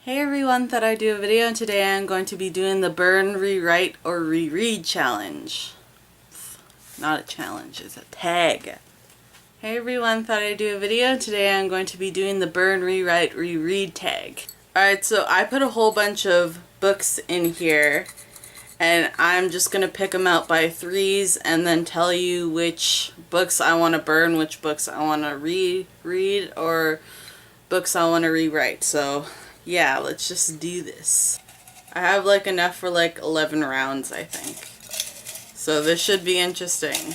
Hey everyone, thought I'd do a video, and today I'm going to be doing the burn, rewrite, or reread challenge. Not a challenge, it's a tag. Hey everyone, thought I'd do a video, and today I'm going to be doing the burn, rewrite, reread tag. Alright, so I put a whole bunch of books in here, and I'm just going to pick them out by threes and then tell you which books I want to burn, which books I want to reread, or books I want to rewrite. So yeah, let's just do this. I have like enough for like 11 rounds, I think. So this should be interesting.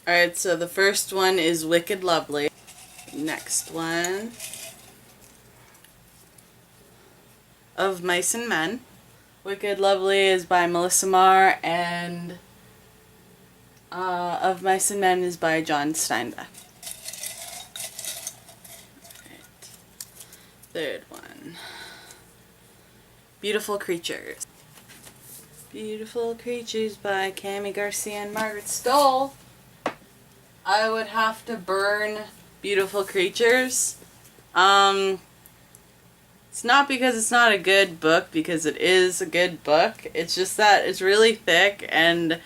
Alright, so the first one is Wicked Lovely. Next one, Of Mice and Men. Wicked Lovely is by Melissa Marr, and Of Mice and Men is by John Steinbeck. Right. Third one, Beautiful Creatures. Beautiful Creatures by Cami Garcia and Margaret Stohl. I would have to burn Beautiful Creatures. It's not because it's not a good book, because it is a good book. It's just that it's really thick, and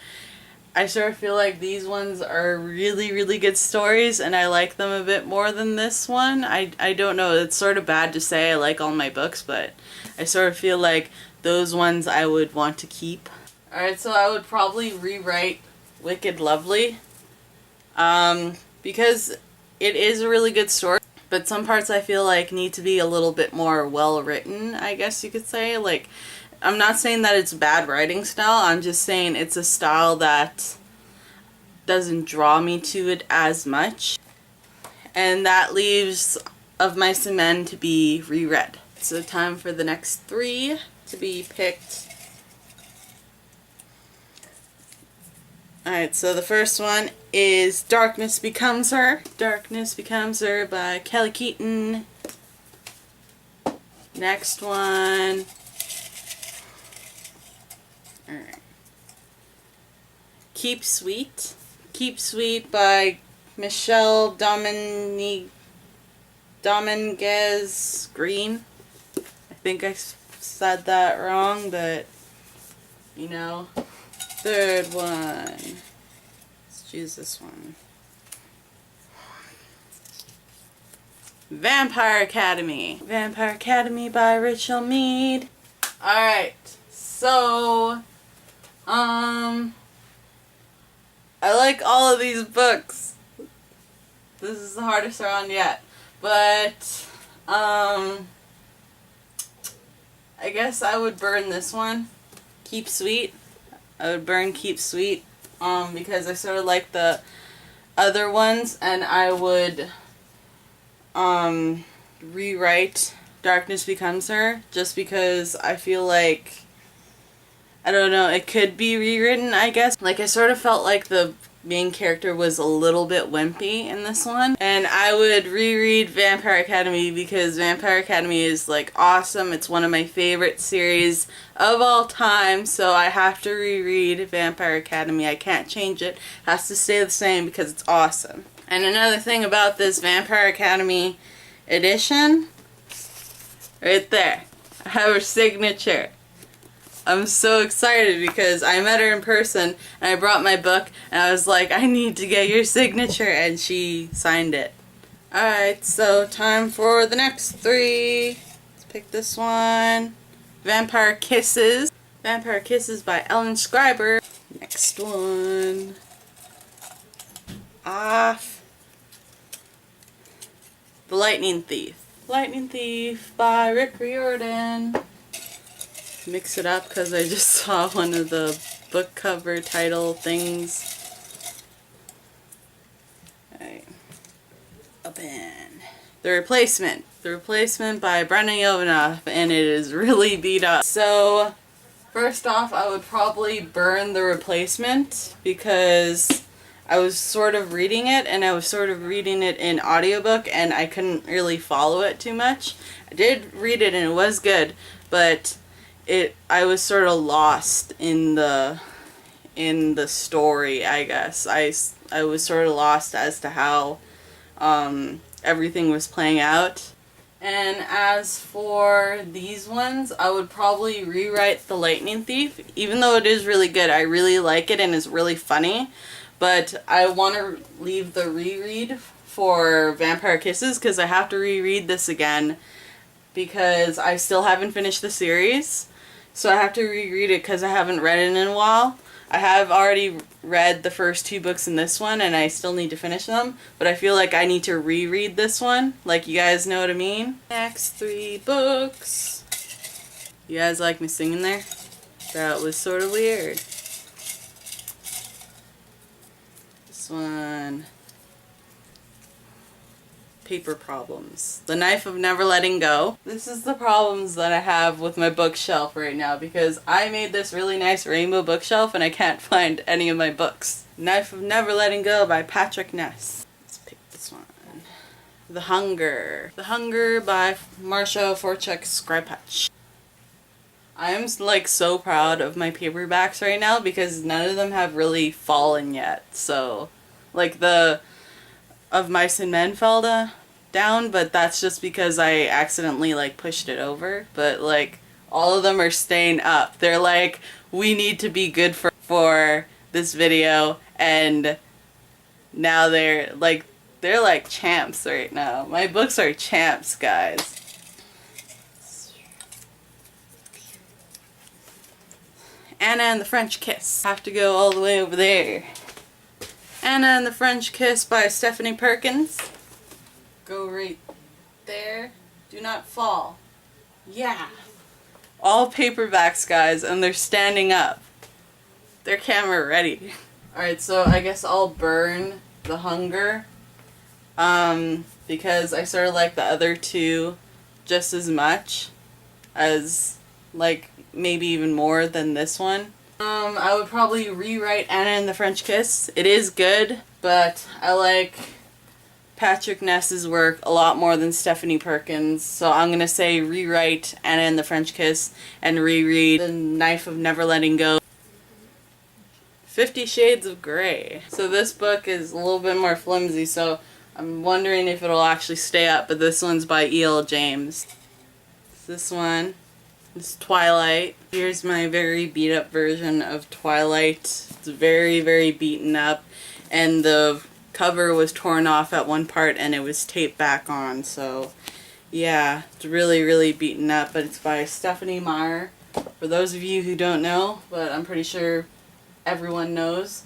I sort of feel like these ones are really, really good stories, and I like them a bit more than this one. I don't know, it's sort of bad to say I like all my books, but I sort of feel like those ones I would want to keep. Alright, so I would probably rewrite Wicked Lovely, because it is a really good story, but some parts I feel like need to be a little bit more well written, I guess you could say. Like, I'm not saying that it's bad writing style, I'm just saying it's a style that doesn't draw me to it as much. And that leaves Of Mice and Men to be reread. So time for the next three to be picked. Alright, so the first one is Darkness Becomes Her. Darkness Becomes Her by Kelly Keaton. Next one. Alright. Keep Sweet. Keep Sweet by Richelle Dominguez Greene. I think I said that wrong, but you know. Third one. Let's choose this one. Vampire Academy. Vampire Academy by Richelle Mead. Alright, so I like all of these books. This is the hardest round yet. But I guess I would burn this one. Keep Sweet. I would burn Keep Sweet because I sort of like the other ones, and I would rewrite Darkness Becomes Her just because I feel like, I don't know, it could be rewritten, I guess. Like, I sort of felt like the main character was a little bit wimpy in this one. And I would reread Vampire Academy because Vampire Academy is like awesome. It's one of my favorite series of all time, so I have to reread Vampire Academy. I can't change it. It has to stay the same because it's awesome. And another thing about this Vampire Academy edition, right there, I have her signature. I'm so excited because I met her in person and I brought my book and I was like, I need to get your signature, and she signed it. Alright, so time for the next three. Let's pick this one. Vampire Kisses. Vampire Kisses by Ellen Schreiber. Next one. Off. The Lightning Thief. Lightning Thief by Rick Riordan. Mix it up because I just saw one of the book cover title things. Alright. Open. The Replacement. The Replacement by Brenna Yovanoff, and it is really beat up. So, first off, I would probably burn The Replacement because I was sort of reading it, and I was sort of reading it in audiobook, and I couldn't really follow it too much. I did read it and it was good, but I was sort of lost in the story, I guess. I was sort of lost as to how everything was playing out. And as for these ones, I would probably rewrite The Lightning Thief. Even though it is really good, I really like it and it's really funny. But I want to leave the reread for Vampire Kisses because I have to reread this again because I still haven't finished the series. So I have to reread it because I haven't read it in a while. I have already read the first 2 books in this one and I still need to finish them, but I feel like I need to reread this one. Like, you guys know what I mean? Next 3 books. You guys like me singing there? That was sort of weird. This one. Paper Problems. The Knife of Never Letting Go. This is the problems that I have with my bookshelf right now because I made this really nice rainbow bookshelf and I can't find any of my books. Knife of Never Letting Go by Patrick Ness. Let's pick this one. The Hunger. The Hunger by Marsha, Forchuk, Skrypuch. I am like so proud of my paperbacks right now because none of them have really fallen yet. So, like the Of Mice and Men fell down, but that's just because I accidentally like pushed it over. But like all of them are staying up. They're like, we need to be good for this video, and now they're like champs right now. My books are champs, guys. Anna and the French Kiss. Have to go all the way over there. Anna and the French Kiss by Stephanie Perkins. Go right there. Do not fall. Yeah. All paperbacks, guys, and they're standing up. They're camera ready. Alright, so I guess I'll burn The Hunger. Because I sort of like the other 2 just as much as, like, maybe even more than this one. I would probably rewrite Anna and the French Kiss. It is good, but I like Patrick Ness's work a lot more than Stephanie Perkins, so I'm gonna say rewrite Anna and the French Kiss and reread The Knife of Never Letting Go. 50 Shades of Grey. So this book is a little bit more flimsy, so I'm wondering if it'll actually stay up, but this one's by E.L. James. This one. It's Twilight. Here's my very beat up version of Twilight. It's very, very beaten up, and the cover was torn off at one part and it was taped back on, so yeah, it's really, really beaten up, but it's by Stephanie Marr. For those of you who don't know, but I'm pretty sure everyone knows.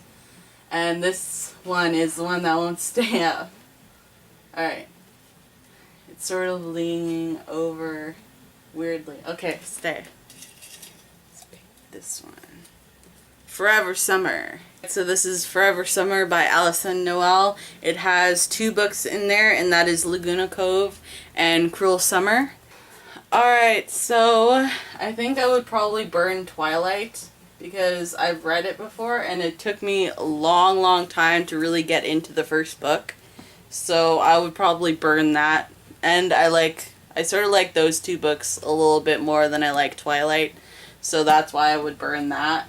And this one is the one that won't stay up. Alright. It's sort of leaning over weirdly. Okay, stay. Let's pick this one. Forever Summer. So this is Forever Summer by Alyson Noel. It has 2 books in there, and that is Laguna Cove and Cruel Summer. Alright, so I think I would probably burn Twilight because I've read it before and it took me a long, long time to really get into the first book. So I would probably burn that. And I sort of like those 2 books a little bit more than I like Twilight, so that's why I would burn that.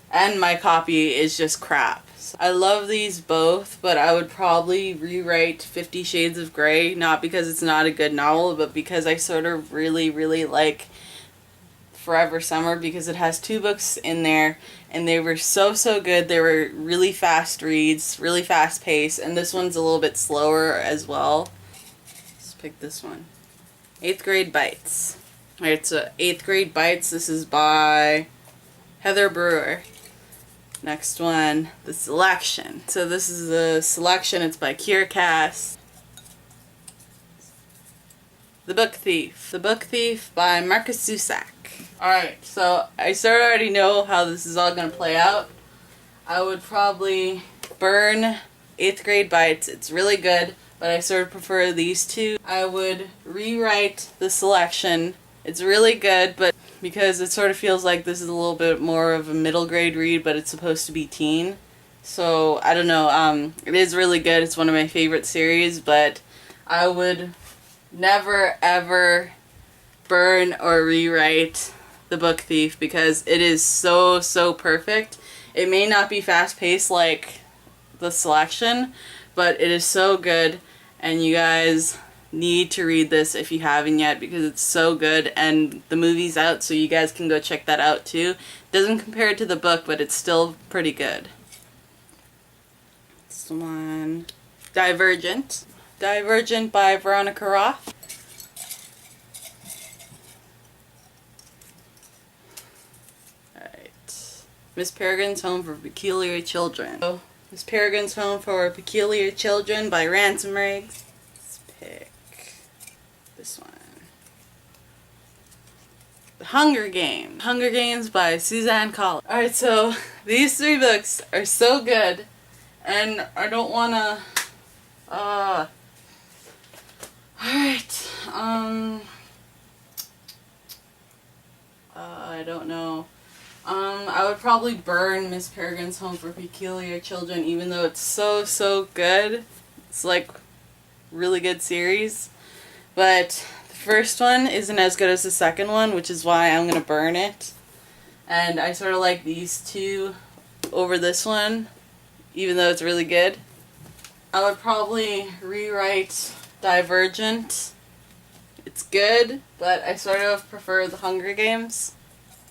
And my copy is just crap. So I love these both, but I would probably rewrite 50 Shades of Grey, not because it's not a good novel, but because I sort of really, really like Forever Summer because it has 2 books in there and they were so, so good. They were really fast reads, really fast paced, and this one's a little bit slower as well. Let's pick this one. 8th Grade Bites. Alright, so 8th Grade Bites, this is by Heather Brewer. Next one, The Selection. So this is The Selection, it's by Kiera Cass. The Book Thief. The Book Thief by Markus Zusak. Alright, so I sort of already know how this is all going to play out. I would probably burn 8th Grade Bites. It's really good, but I sort of prefer these 2. I would rewrite The Selection. It's really good, but because it sort of feels like this is a little bit more of a middle grade read, but it's supposed to be teen. So, I don't know, it is really good. It's one of my favorite series, but I would never ever burn or rewrite The Book Thief because it is so, so perfect. It may not be fast paced like The Selection, but it is so good. and you guys need to read this if you haven't yet because it's so good, and the movie's out so you guys can go check that out too. Doesn't compare to the book, but it's still pretty good. This one, Divergent. Divergent by Veronica Roth. Alright. Miss Peregrine's Home for Peculiar Children. So, Miss Peregrine's Home for Peculiar Children by Ransom Riggs. Let's pick this one. The Hunger Games. Hunger Games by Suzanne Collins. Alright, so these 3 books are so good, and I don't wanna alright, I don't know. I would probably burn Miss Peregrine's Home for Peculiar Children, even though it's so good. It's like really good series. But the first one isn't as good as the second one, which is why I'm gonna burn it. And I sort of like these 2 over this one, even though it's really good. I would probably rewrite Divergent. It's good, but I sort of prefer the Hunger Games.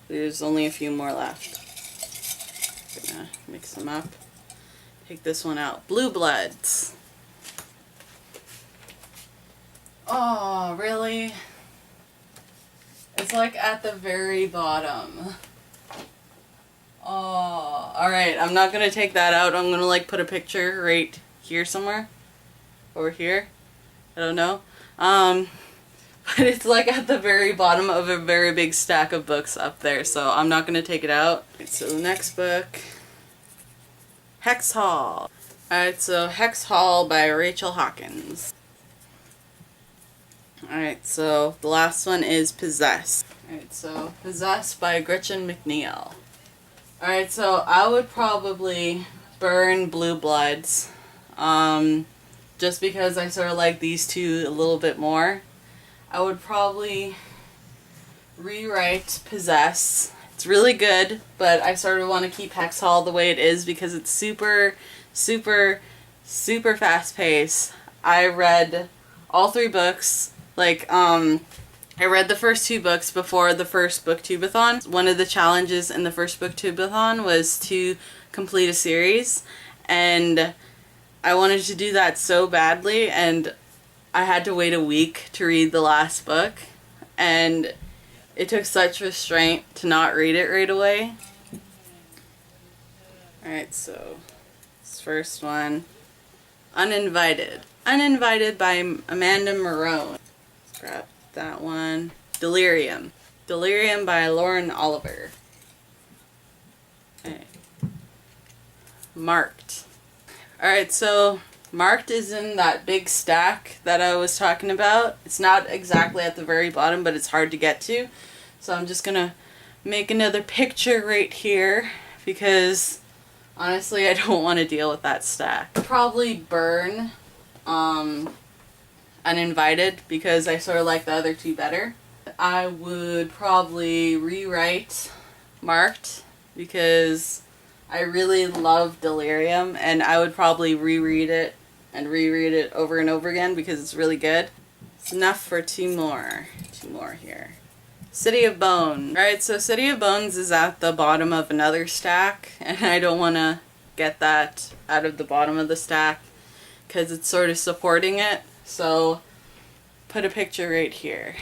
There's only a few more left. Gonna mix them up. Take this one out. Blue Bloods. Oh, really? It's like at the very bottom. Oh, alright, I'm not gonna take that out. I'm gonna like put a picture right here somewhere. Over here. I don't know. But it's like at the very bottom of a very big stack of books up there, so I'm not gonna take it out. So the next book, Hex Hall. Alright, so Hex Hall by Rachel Hawkins. Alright, so the last one is Possessed. Alright, so Possessed by Gretchen McNeil. Alright, so I would probably burn Blue Bloods, just because I sort of like these 2 a little bit more. I would probably rewrite Possess. It's really good, but I sort of want to keep Hex Hall the way it is because it's super fast paced. I read all 3 books. Like, I read the first 2 books before the first booktubeathon. One of the challenges in the first booktubeathon was to complete a series, and I wanted to do that so badly, and I had to wait a week to read the last book, and it took such restraint to not read it right away. Alright, so this first one, Uninvited. Uninvited by Amanda Marrone. Let's grab that one. Delirium. Delirium by Lauren Oliver. Okay. Marked. Alright, so Marked is in that big stack that I was talking about. It's not exactly at the very bottom, but it's hard to get to. So I'm just gonna make another picture right here because honestly I don't want to deal with that stack. I'll probably burn Uninvited because I sort of like the other 2 better. I would probably rewrite Marked because I really love Delirium, and I would probably reread it over and over again because it's really good. It's enough for 2 more. 2 more here. City of Bones. Alright, so City of Bones is at the bottom of another stack, and I don't want to get that out of the bottom of the stack because it's sort of supporting it. So, put a picture right here.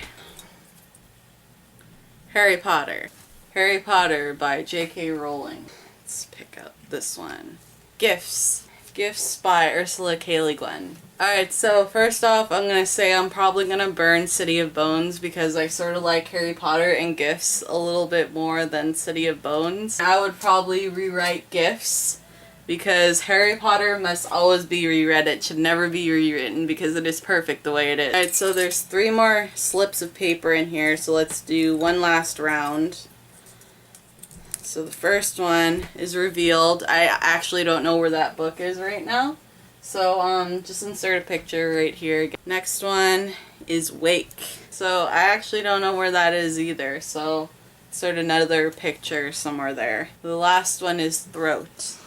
Harry Potter. Harry Potter by J.K. Rowling. Let's pick up this one. Gifts. Gifts by Ursula K. Le Guin. Alright, so first off, I'm gonna say I'm probably gonna burn City of Bones because I sort of like Harry Potter and Gifts a little bit more than City of Bones. I would probably rewrite Gifts because Harry Potter must always be reread. It should never be rewritten because it is perfect the way it is. Alright, so there's 3 more slips of paper in here, so let's do one last round. So the first one is revealed. I actually don't know where that book is right now. So just insert a picture right here. Next one is Wake. So I actually don't know where that is either. So insert another picture somewhere there. The last one is Throat.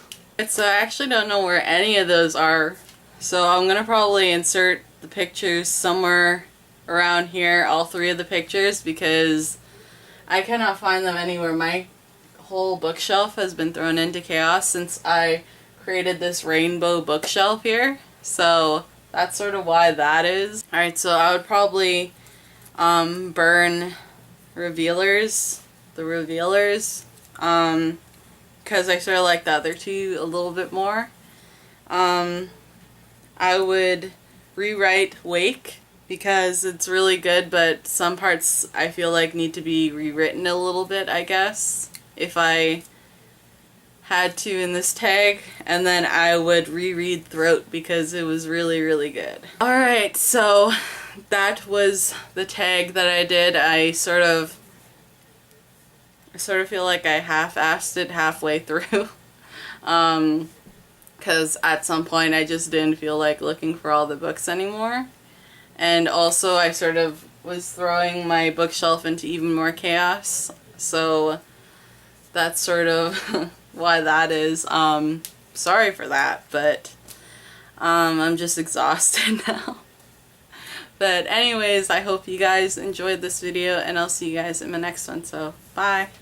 So I actually don't know where any of those are So I'm gonna probably insert the pictures somewhere around here, all three of the pictures, because I cannot find them anywhere. My whole bookshelf has been thrown into chaos since I created this rainbow bookshelf here. So that's sort of why that is. Alright, so I would probably burn Revealers, the Revealers, because I sort of like the other two a little bit more. I would rewrite Wake because it's really good, but some parts I feel like need to be rewritten a little bit, I guess, if I had to in this tag. And then I would reread Throat because it was really, really good. Alright, so that was the tag that I did. I sort of feel like I half-assed it halfway through. Because at some point I just didn't feel like looking for all the books anymore. And also I sort of was throwing my bookshelf into even more chaos. So that's sort of why that is. Sorry for that, but I'm just exhausted now. But anyways, I hope you guys enjoyed this video, and I'll see you guys in my next one. So bye!